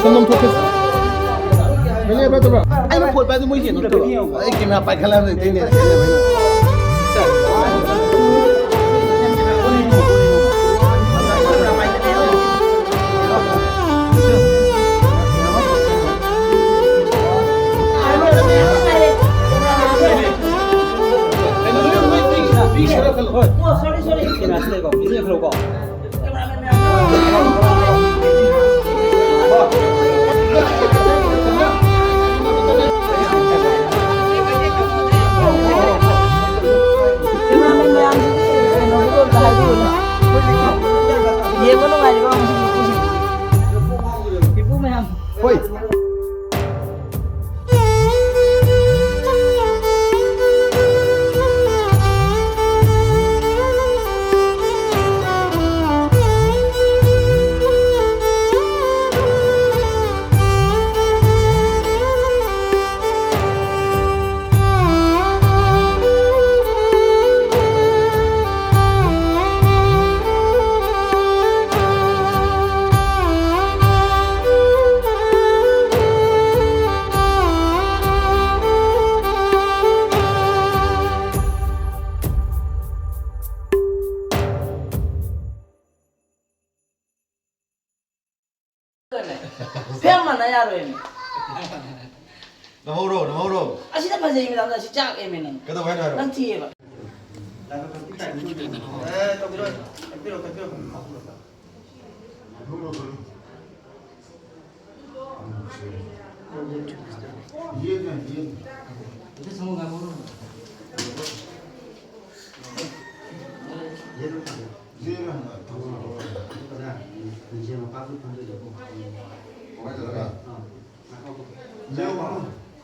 some them focus. Ini apa tu bro? Ayo put baju mungkin tu. Ayo kita apa kalam ni ini. Oh, sorry. Ini asli kok. Ini kalau kok. Ye ko nung ari ko musik. Ibu ma'am. Hoy. Phèn mà nó ra rồi. Nó màu đâu. À, xin phật gì mình làm ra xin chắc em mình. Cái tao phải rồi. Đang chi vậy?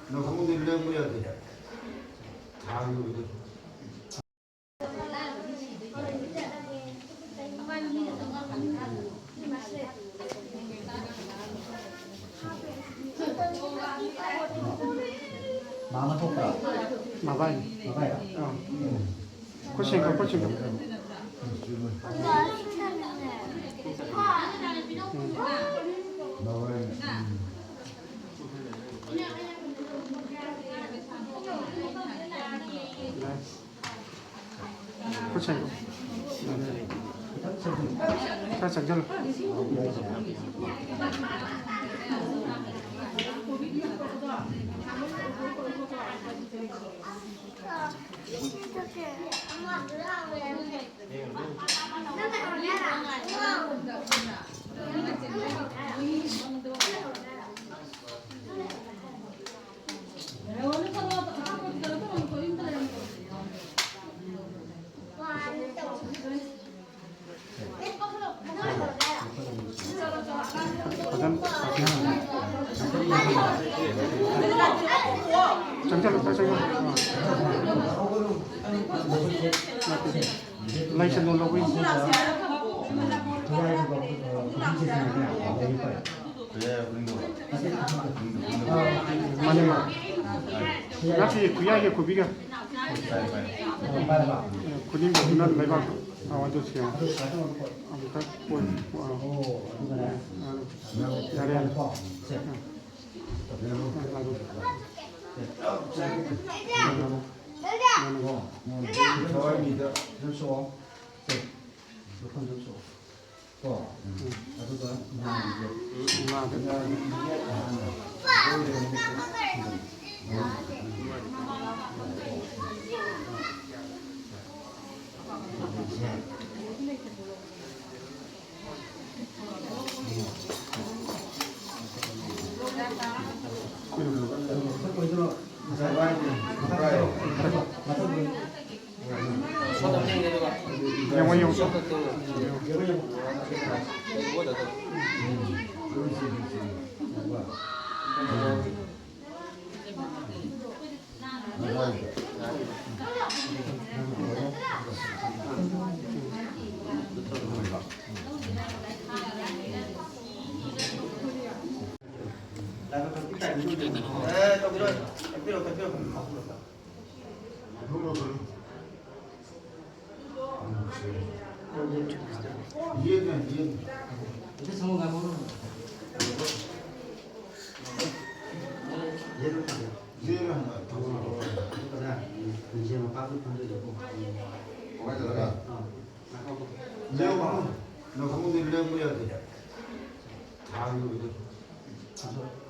너 강원도 일량 뿌려야 돼. 다 이거. 마마 토크라. 마바이. 마바야. 코칭. 코칭. 자, 장전. 라이트 놀라고 있어. 많이 나치 구야게 구비가 군인 군난 매방 완전 지금 아무튼 야래 영화 영상. 이해를 하죠. 이해를 하는 거야. 그러니까 근시에만 빠질 판도 되고. 뭐가 들어가? 나가고. 내가 너 공부를 해야 돼. 자 이거.